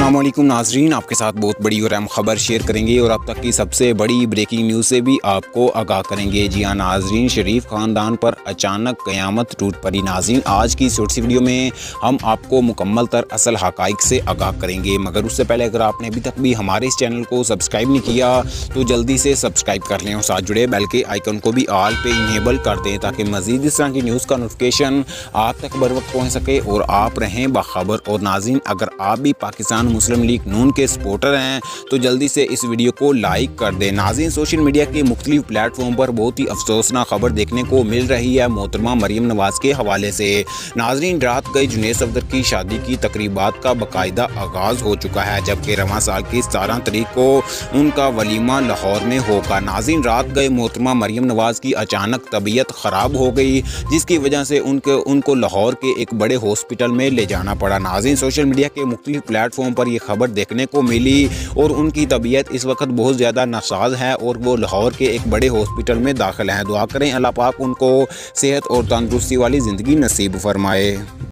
अस्सलाम वालेकुम नाजरीन, आपके साथ बहुत बड़ी और अहम खबर शेयर करेंगे और अब तक की सबसे बड़ी ब्रेकिंग न्यूज़ से भी आपको आगाह करेंगे। जी हाँ नाजरीन, शरीफ ख़ानदान पर अचानक क़यामत टूट पड़ी। नाजरीन, आज की छोटी सी वीडियो में हम आपको मुकम्मल तर असल हक़ाइक़ से आगाह करेंगे, मगर उससे पहले अगर आपने अभी तक भी हमारे इस चैनल को सब्सक्राइब नहीं किया तो जल्दी से सब्सक्राइब कर लें और साथ जुड़े बेल के आइकन को भी ऑल पे इनेबल कर दें ताकि मज़ीद इस तरह की न्यूज़ का नोटिफिकेशन आप तक बर वक्त पहुँच सके और आप रहें बाखबर। और नाज़रीन, अगर आप भी पाकिस्तान मुस्लिम लीग नून के सपोर्टर हैं तो जल्दी से इस वीडियो को लाइक कर दें। नाज़रीन, सोशल मीडिया के मुख्तलिफ प्लेटफॉर्म पर बहुत ही अफसोसनाक खबर देखने को मिल रही है मोहतरमा मरियम नवाज़ के हवाले से। नाज़रीन, रात गई जुनैद सफदर की शादी की तकरीबात का बाकायदा आगाज़ हो चुका है, जबकि रवां साल की 17 तारीख को उनका वलीमा लाहौर में होगा। नाज़रीन, रात गए मोहतरमा मरियम नवाज़ की अचानक तबीयत ख़राब हो गई, जिसकी वजह से उनको लाहौर के एक बड़े हॉस्पिटल में ले जाना पड़ा। नाज़रीन, सोशल मीडिया के मुख्तलिफ प्लेटफॉर्म पर यह खबर देखने को मिली और उनकी तबीयत इस वक्त बहुत ज़्यादा नासाज है और वो लाहौर के एक बड़े हॉस्पिटल में दाखिल हैं। दुआ करें अल्लाह पाक उनको सेहत और तंदुरुस्ती वाली ज़िंदगी नसीब फरमाए।